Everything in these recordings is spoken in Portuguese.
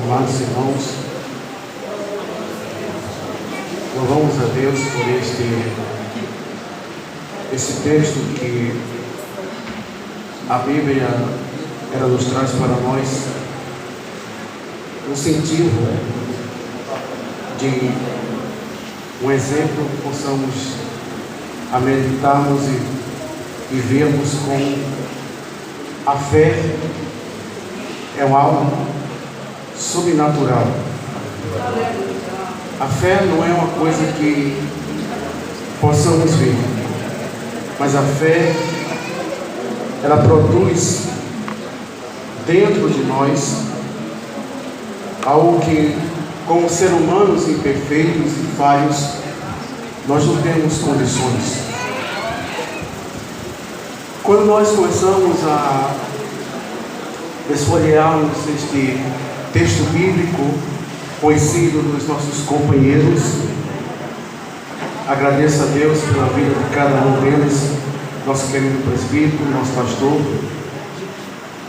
Amados irmãos, louvamos a Deus por esse texto que a Bíblia ela nos traz para nós, no sentido de um exemplo que possamos meditarmos e vermos como a fé é algo sobrenatural. A fé não é uma coisa que possamos ver, mas a fé ela produz dentro de nós algo que, como seres humanos imperfeitos e falhos, nós não temos condições. Quando nós começamos a esfolhearmos este texto bíblico conhecido dos nossos companheiros, agradeço a Deus pela vida de cada um deles, nosso querido presbítero, nosso pastor,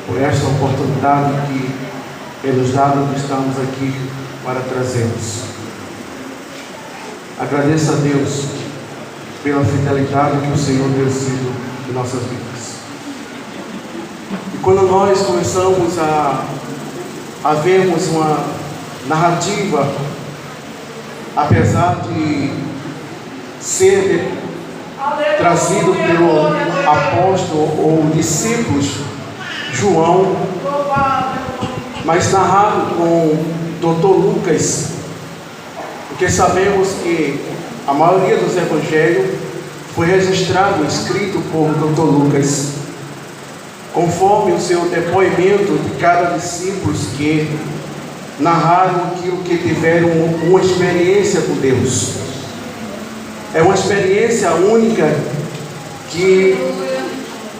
por esta oportunidade que ele nos dá de estarmos aqui para trazermos. Agradeço a Deus pela fidelidade que o Senhor tem sido em nossas vidas. E quando nós começamos a vermos uma narrativa, apesar de ser trazido pelo apóstolo ou discípulos João, mas narrado com Dr. Lucas, porque sabemos que a maioria dos evangelhos foi registrado, escrito por Dr. Lucas, conforme o seu depoimento de cada discípulo que narraram aquilo que tiveram uma experiência com Deus. É uma experiência única que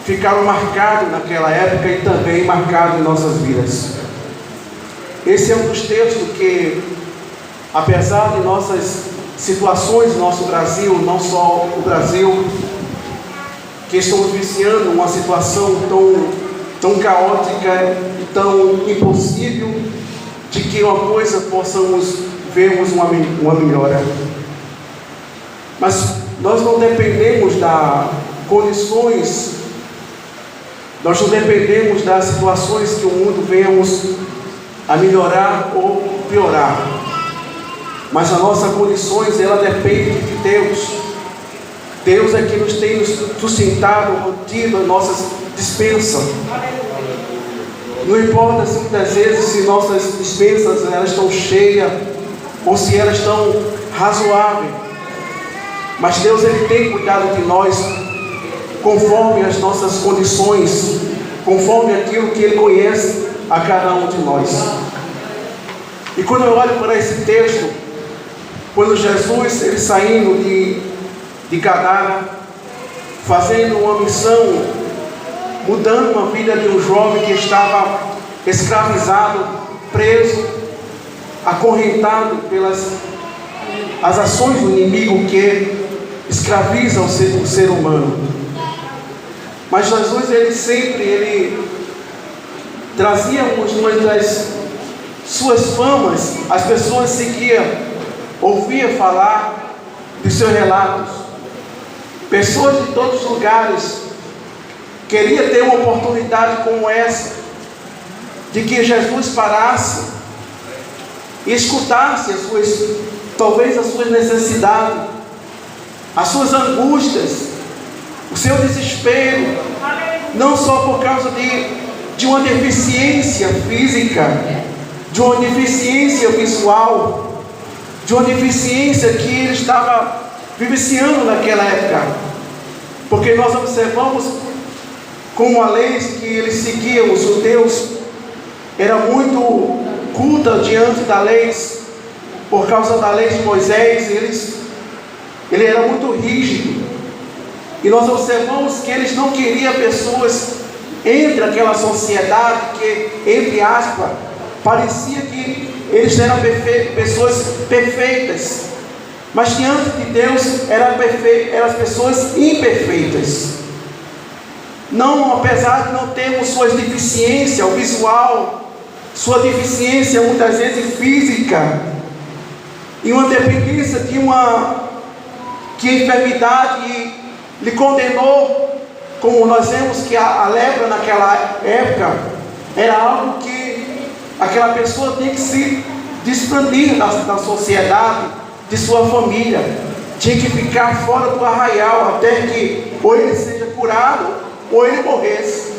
ficaram marcados naquela época e também marcados em nossas vidas. Esse é um dos textos que, apesar de nossas situações no nosso Brasil, não só o Brasil, que estamos vivenciando uma situação tão caótica e tão impossível, de que uma coisa possamos vermos uma melhora. Mas nós não dependemos das condições, nós não dependemos das situações que o mundo venhamos a melhorar ou piorar, mas as nossas condições ela depende de Deus. Deus é que nos tem sustentado, mantido as nossas dispensas. Não importa se muitas vezes se nossas dispensas elas estão cheias ou se elas estão razoáveis, mas Deus ele tem cuidado de nós conforme as nossas condições, conforme aquilo que Ele conhece a cada um de nós. E quando eu olho para esse texto, quando Jesus ele saindo de Gadara, fazendo uma missão, mudando a vida de um jovem que estava escravizado, preso, acorrentado pelas as ações do inimigo que escraviza o ser humano. Mas Jesus ele trazia uma das suas famas, as pessoas seguiam, ouviam falar de seus relatos. Pessoas de todos os lugares queriam ter uma oportunidade como essa, de que Jesus parasse e escutasse talvez as suas necessidades, as suas angústias, o seu desespero, não só por causa de uma deficiência física, de uma deficiência visual, de uma deficiência que ele estava vivenciando naquela época, porque nós observamos como a lei que eles seguiam, os judeus, era muito culta diante da lei, por causa da lei de Moisés, ele era muito rígido, e nós observamos que eles não queriam pessoas entre aquela sociedade que, entre aspas, parecia que eles eram pessoas perfeitas, mas diante de Deus eram pessoas imperfeitas. Não, apesar de não termos suas deficiências, o visual, sua deficiência muitas vezes física, e uma dependência de que a enfermidade lhe condenou, como nós vemos que a lepra naquela época era algo que aquela pessoa tem que se desprender da sociedade, de sua família, tinha que ficar fora do arraial até que ou ele seja curado ou ele morresse.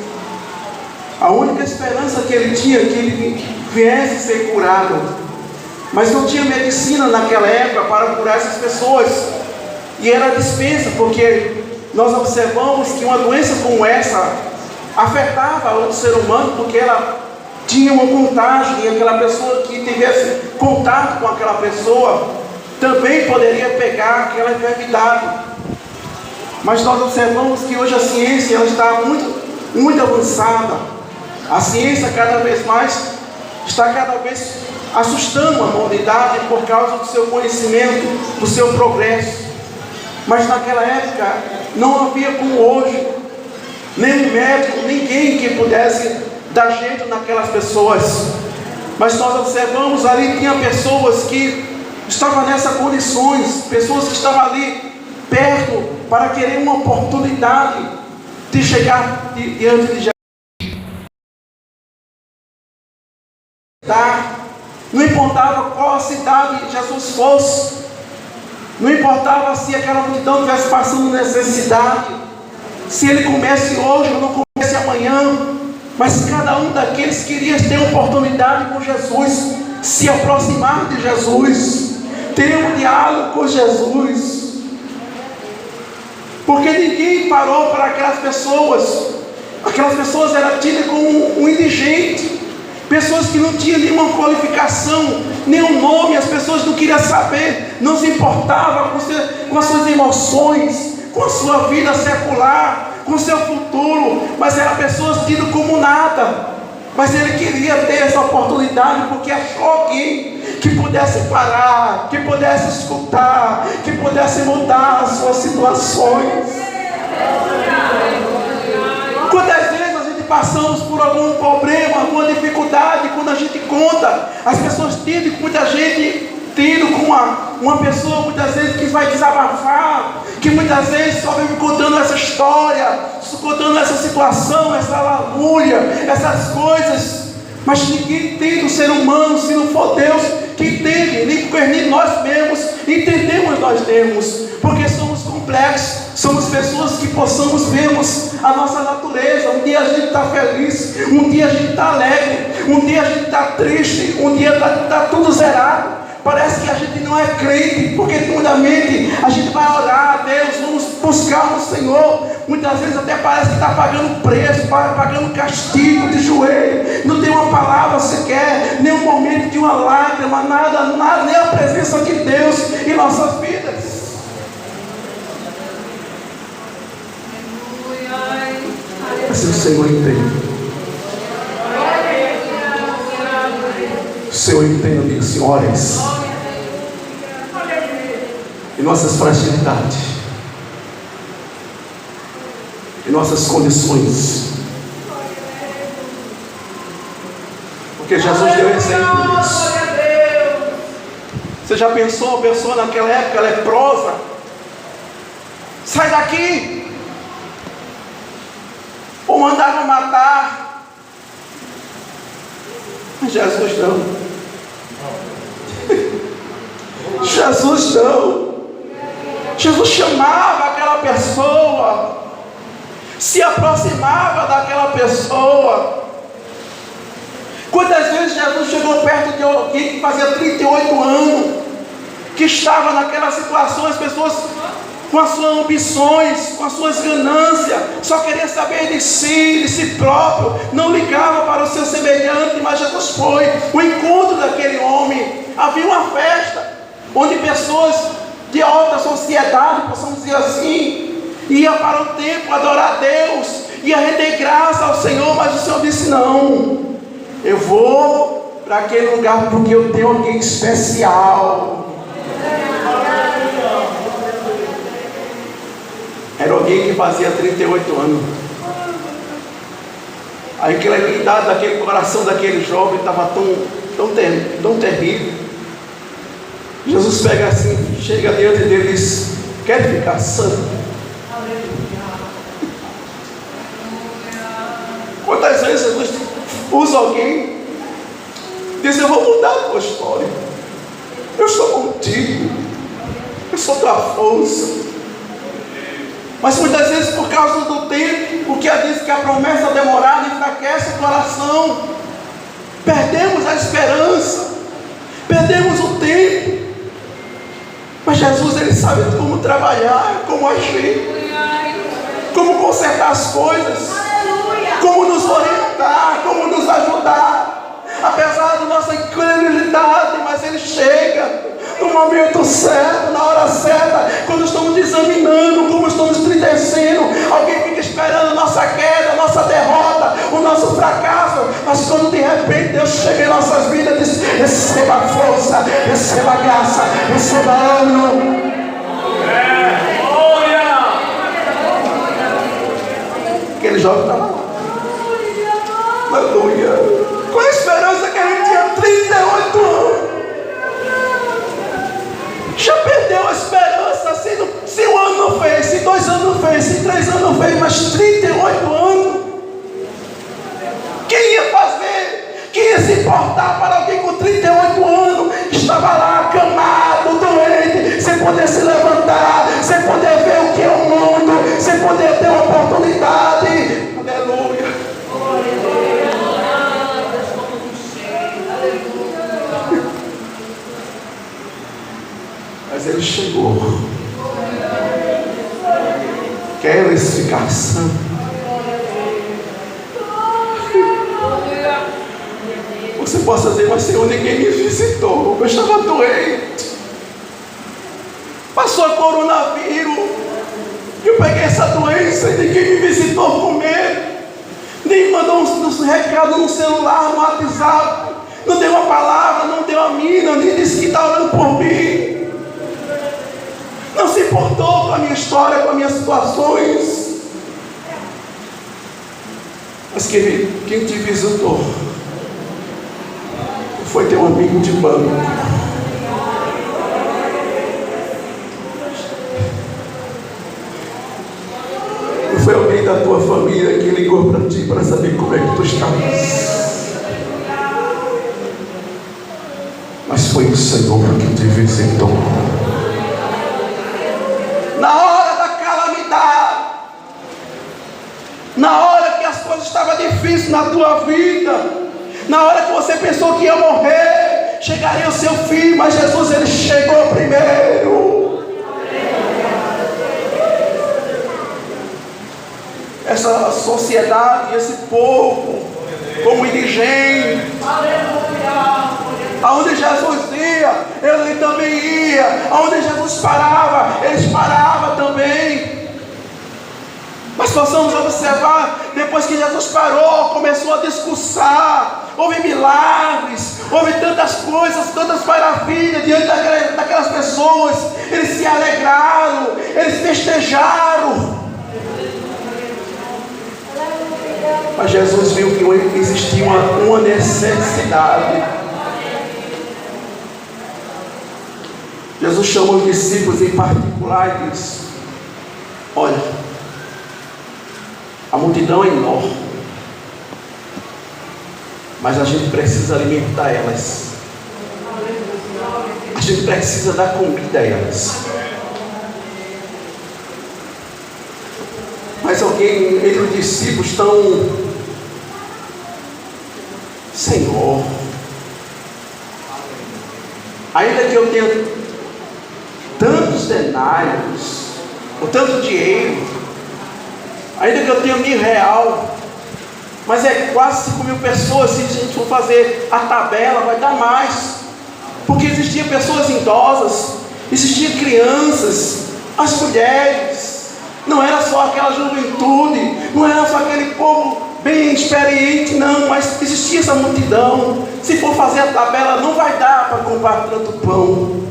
A única esperança que ele tinha é que ele viesse ser curado, mas não tinha medicina naquela época para curar essas pessoas, e era dispensa, porque nós observamos que uma doença como essa afetava o ser humano, porque ela tinha uma contagem, e aquela pessoa que tivesse contato com aquela pessoa também poderia pegar aquela enfermidade. Mas nós observamos que hoje a ciência ela está muito avançada. A ciência está cada vez assustando a humanidade por causa do seu conhecimento, do seu progresso. Mas naquela época não havia como hoje nenhum médico, ninguém que pudesse dar jeito naquelas pessoas. Mas nós observamos ali, tinha pessoas que estavam nessas condições, pessoas que estavam ali perto para querer uma oportunidade de chegar diante de Jesus. Não importava qual a cidade Jesus fosse, não importava se aquela multidão estivesse passando necessidade, se ele comece hoje ou não comece amanhã, mas cada um daqueles queria ter oportunidade com Jesus, se aproximar de Jesus, ter um diálogo com Jesus, porque ninguém parou para aquelas pessoas eram tidas como um indigente, pessoas que não tinham nenhuma qualificação, nenhum nome, as pessoas não queriam saber, não se importavam com as suas emoções, com a sua vida secular, com o seu futuro, mas eram pessoas tidas como nada. Mas ele queria ter essa oportunidade, porque achou alguém que pudesse parar, que pudesse escutar, que pudesse mudar as suas situações. Quantas vezes passamos por algum problema, alguma dificuldade, quando a gente conta, as pessoas tendem, muita gente tendo com uma pessoa muitas vezes que vai desabafar, que muitas vezes só vem contando essa história, contando essa situação, essa lamúria, essas coisas, mas ninguém entende o ser humano, se não for Deus que entende, nem nós mesmos entendemos nós mesmos, porque somos complexos, somos pessoas que possamos vermos a nossa natureza. Um dia a gente está feliz, um dia a gente está alegre, um dia a gente está triste, um dia está tudo zerado. Parece que a gente não é crente, porque muitamente a gente vai orar a Deus, vamos buscar o Senhor, muitas vezes até parece que está pagando preço, pagando castigo de joelho, não tem uma palavra sequer, nem um momento de uma lágrima, nada, nem a presença de Deus em nossas vidas. Assim o Senhor entende. O Senhor entende, amigos e senhores, em nossas fragilidades, em nossas condições, porque Jesus deu exemplo disso. Você já pensou, a pessoa naquela época leprosa, sai daqui, ou mandava matar? Jesus não. Jesus não. Jesus chamava aquela pessoa, se aproximava daquela pessoa. Quantas vezes Jesus chegou perto de alguém que fazia 38 anos, que estava naquela situação, as pessoas com as suas ambições, com as suas ganâncias, só queria saber de si próprio, não ligava para o seu semelhante, mas Jesus foi o encontro daquele homem. Havia uma festa, onde pessoas de alta sociedade, possamos dizer assim, ia para o templo adorar a Deus, ia render graça ao Senhor, mas o Senhor disse: não, eu vou para aquele lugar porque eu tenho alguém especial. Era alguém que fazia 38 anos. A incredulidade daquele coração daquele jovem estava tão terrível. Jesus pega assim, chega diante dele e diz: quer ficar santo? Quantas vezes Jesus usa alguém, diz: eu vou mudar a tua história, eu estou contigo, eu sou tua força. Mas muitas vezes, por causa do tempo, porque diz que a promessa demorada enfraquece o coração, perdemos a esperança, perdemos o tempo. Mas Jesus, Ele sabe como trabalhar, como agir, como consertar as coisas, como nos orientar, como nos ajudar, apesar da nossa incredulidade. Mas Ele chega no momento certo, na hora certa, quando estamos examinando, como estamos entristecendo. Alguém fica esperando a nossa queda, a nossa derrota, o nosso fracasso, mas quando de repente Deus chega em nossas vidas e diz: receba força, receba graça, receba ânimo. Aquele jovem estava lá, aleluia, com a esperança que ele tinha 38 anos. Já perdeu a esperança, se um ano não fez, se 2 anos não fez, se 3 anos não fez, mas 38 anos. Quem ia fazer? Quem ia se importar para alguém com 38 anos que estava lá acamado, doente, sem poder se levantar, sem poder ver o que é o mundo, sem poder ter uma oportunidade? Aleluia. Mas ele chegou. Queres ficar santo? Você possa dizer: mas Senhor, ninguém me visitou, eu estava doente, passou a coronavírus, eu peguei essa doença e ninguém me visitou com medo, nem mandou um recado no celular, no WhatsApp, não deu uma palavra, não deu a mina, nem disse que está orando por mim, não se importou com a minha história, com as minhas situações. Mas quem te visitou foi teu amigo de banco, não foi alguém da tua família que ligou para ti para saber como é que tu estavas, mas foi o Senhor que te visitou na hora da calamidade, na hora que as coisas estavam difíceis na tua vida, na hora que você pensou que ia morrer, chegaria o seu fim, mas Jesus, Ele chegou primeiro. Essa sociedade, esse povo, como indigente, aonde Jesus ia, ele também ia, aonde Jesus parava, eles paravam também. Mas possamos observar, depois que Jesus parou, começou a discursar, houve milagres, houve tantas coisas, tantas maravilhas diante daquelas pessoas. Eles se alegraram, eles festejaram. Mas Jesus viu que existia uma necessidade. Jesus chama os discípulos em particular e diz: olha, a multidão é enorme, mas a gente precisa alimentar elas, a gente precisa dar comida a elas. Mas alguém entre os discípulos estão: Senhor, ainda que eu tenha tantos denários, ou tanto dinheiro, ainda que eu tenha R$1.000, mas é quase 5.000 pessoas. Se a gente for fazer a tabela, vai dar mais, porque existiam pessoas idosas, existiam crianças, as mulheres, não era só aquela juventude, não era só aquele povo bem experiente, não, mas existia essa multidão. Se for fazer a tabela, não vai dar para comprar tanto pão.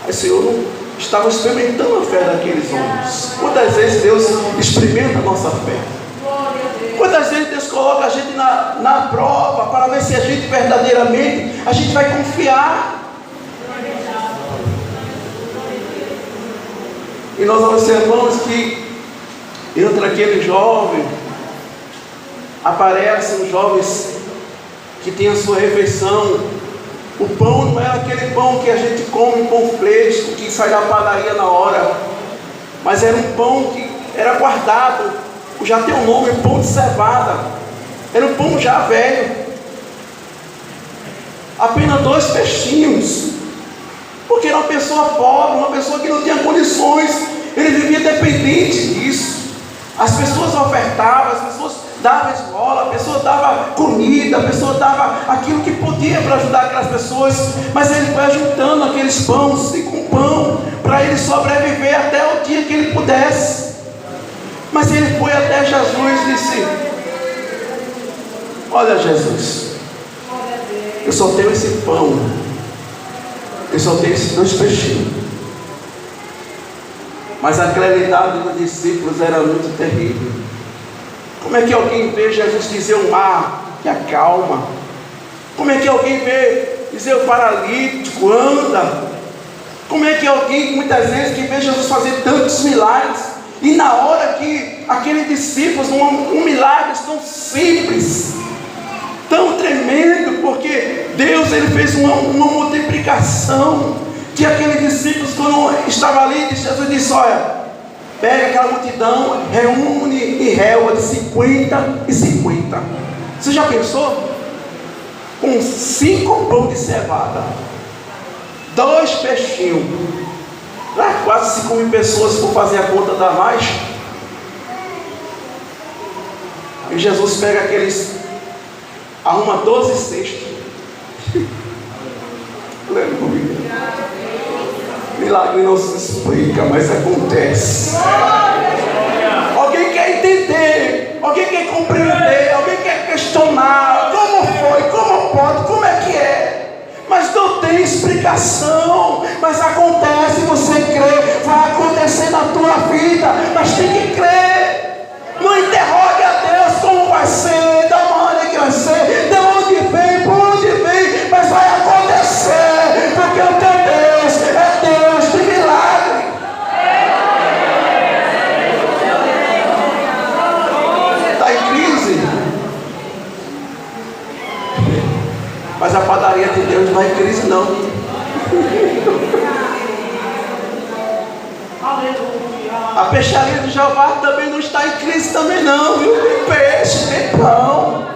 Aí o Senhor não estava experimentando a fé daqueles homens. Quantas vezes Deus experimenta a nossa fé? Quantas vezes Deus coloca a gente na prova para ver se a gente verdadeiramente a gente vai confiar. E nós observamos que entre aquele jovem aparecem os jovens que têm a sua refeição. O pão não é aquele pão que a gente come com fresco, que sai da padaria na hora, mas era um pão que era guardado, já tem o nome, pão de cevada. Era um pão já velho, apenas 2 peixinhos, porque era uma pessoa pobre, uma pessoa que não tinha condições, ele vivia dependente disso. As pessoas ofertavam, as pessoas davam esmola, a pessoa dava comida, a pessoa dava aquilo que podia para ajudar aquelas pessoas, mas ele foi juntando aqueles pães e com pão para ele sobreviver até o dia que ele pudesse. Mas ele foi até Jesus e disse: olha, Jesus, eu só tenho esse pão, eu só tenho esses 2 peixinhos. Mas a claridade dos discípulos era muito terrível. Como é que alguém vê Jesus dizer o mar que acalma? Como é que alguém vê dizer o paralítico anda? Como é que alguém muitas vezes que vê Jesus fazer tantos milagres, e na hora que aqueles discípulos, um milagre tão simples, tão tremendo, porque Deus ele fez uma multiplicação, que aqueles discípulos, quando estavam ali, Jesus disse: olha, pega aquela multidão, reúne e relva de 50 e 50. Você já pensou? Com 5 pão de cevada, 2 peixinhos, quase 5.000 pessoas, por fazer a conta da mais. E Jesus pega aqueles, arruma 12 cestos. Aleluia. Milagre não se explica, mas acontece. Alguém quer entender, alguém quer compreender, alguém quer questionar. Como foi, como pode, como é que é? Mas não tem explicação. Mas acontece, você crê, vai acontecer na tua vida, mas tem que crer. Não interrogue a Deus como vai ser, da maneira que vai ser, de onde vem, por onde vem, mas vai acontecer, porque o teu Deus é Deus de milagre. Está em crise, mas a padaria de Deus não vai em crise não. A peixaria de Jeová também não está em crise também não, viu? Tem peixe, tem pão.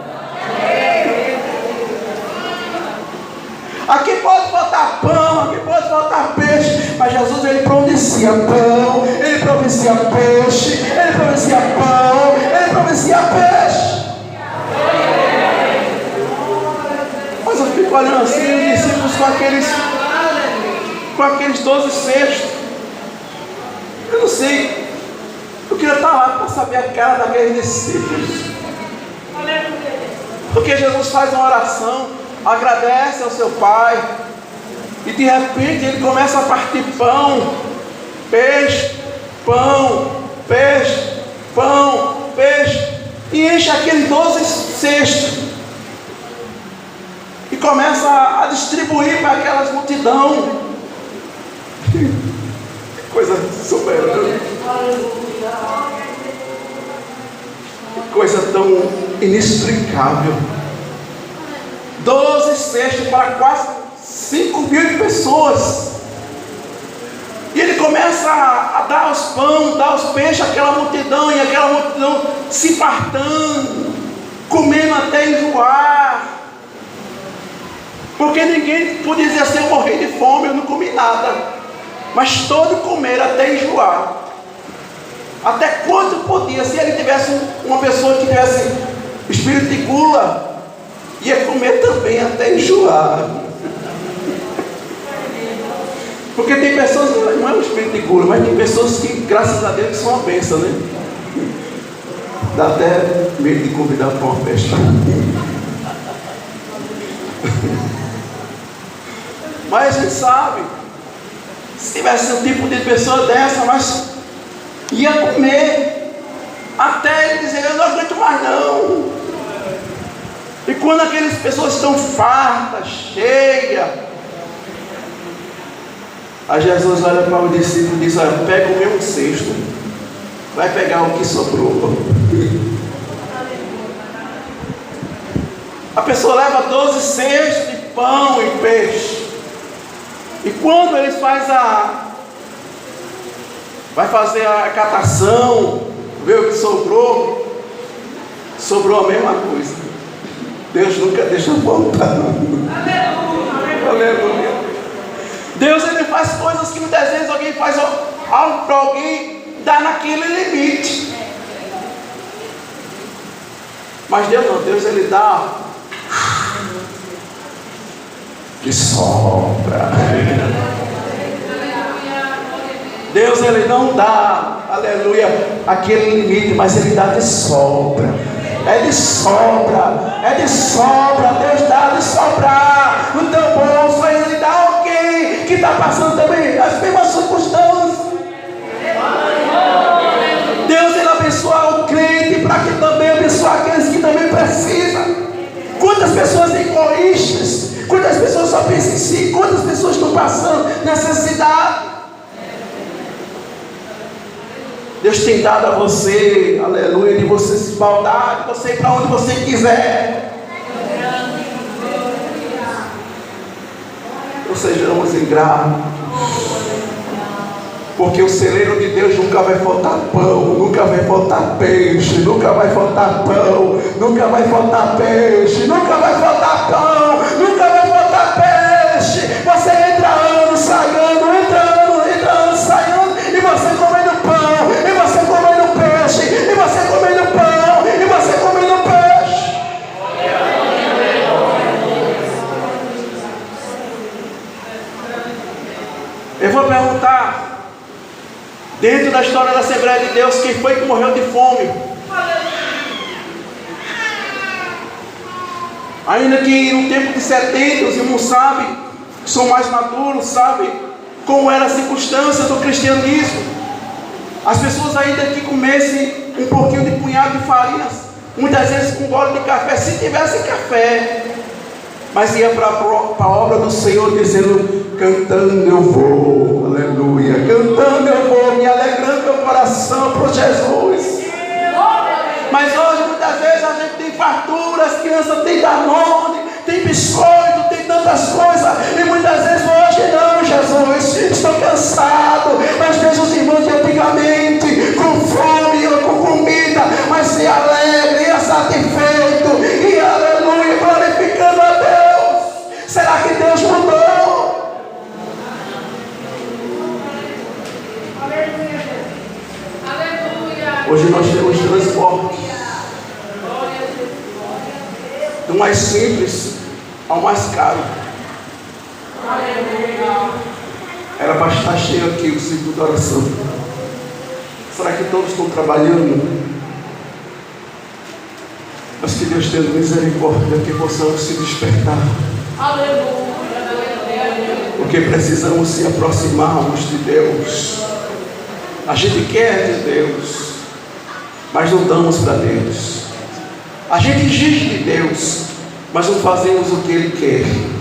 Aqui pode faltar pão, aqui pode faltar peixe, mas Jesus ele providencia pão, ele providencia peixe, ele providencia pão, ele providencia peixe. Mas eu fico olhando assim, os discípulos com aqueles 12 cestos. Eu não sei, eu queria estar lá para saber a cara daqueles discípulos. Porque Jesus faz uma oração, agradece ao seu Pai, e de repente ele começa a partir pão, peixe, pão, peixe, pão, peixe, e enche aqueles 12 cestos, e começa a distribuir para aquelas multidão. Coisa soberana, que coisa tão inexplicável. 12 cestos para quase 5.000 pessoas. E ele começa a dar os pães, dar os peixes àquela multidão, e aquela multidão se fartando, comendo até enjoar. Porque ninguém podia dizer assim: eu morri de fome, eu não comi nada. Mas todos comeram até enjoar. Até quanto podia, se ele tivesse uma pessoa que tivesse espírito de gula, ia comer também até enjoar. Porque tem pessoas, não é um espírito de gula, mas tem pessoas que, graças a Deus, são uma bênção, né? Dá até medo de convidar para uma festa. Mas a gente sabe, se tivesse um tipo de pessoa dessa, mas ia comer até ele dizer: eu não aguento mais não. E quando aquelas pessoas estão fartas, cheias, aí Jesus olha para o discípulo e diz: olha, pega o meu cesto, vai pegar o que sobrou. A pessoa leva 12 cestos de pão e peixe, e quando eles vai fazer a catação, ver o que sobrou a mesma coisa. Deus nunca deixa faltar. Aleluia. Deus, ele faz coisas que muitas vezes alguém faz algo para alguém, dá naquele limite. Mas Deus não, Deus ele dá que sobra. Deus ele não dá, aleluia, aquele limite, mas ele dá de sobra. É de sobra, é de sobra. Deus dá de sobrar no teu bolso. Aí ele dá alguém que está passando também as mesmas circunstâncias. Deus ele abençoa o crente para que também abençoe aqueles que também precisam. Quantas pessoas egoístas, quantas pessoas só pensam em si, quantas pessoas estão passando necessidade. Deus tem dado a você, aleluia, de você se esbaldar, de você ir para onde você quiser. Ou sejamos ingratos, porque o celeiro de Deus nunca vai faltar pão, nunca vai faltar peixe, nunca vai faltar pão, nunca vai faltar peixe, nunca vai faltar pão, nunca vai faltar peixe. Você entra ano, sai ano, entra ano, sai ano, e você comendo pão, e você comendo peixe, e você comendo pão, e você comendo peixe. Eu vou perguntar, dentro da história da Assembleia de Deus, quem foi que morreu de fome? Ainda que no tempo de 70, os irmãos sabem, que são mais maduros, sabem como era a circunstância do cristianismo. As pessoas ainda que comessem um pouquinho de punhado de farinha, muitas vezes com um gole de café, se tivesse café, mas ia para a obra do Senhor dizendo: cantando eu vou, aleluia, cantando eu vou, me alegrando meu coração por Jesus. Mas hoje muitas vezes a gente tem fartura, as crianças têm Danone, tem biscoito, tem tantas coisas, e muitas vezes hoje não, Jesus, estou cansado. Mas vejo os irmãos de antigamente com fome ou com comida, mas se alegre e satisfeito, e aleluia, glorificando a Deus. Será que Deus mudou? Hoje nós temos transporte do mais simples ao mais caro. Era para estar cheio aqui o ciclo da oração. Será que todos estão trabalhando? Mas que Deus tenha misericórdia, que possamos se despertar. Porque precisamos se aproximarmos de Deus. A gente quer de Deus, mas não damos para Deus. A gente exige de Deus, mas não fazemos o que Ele quer.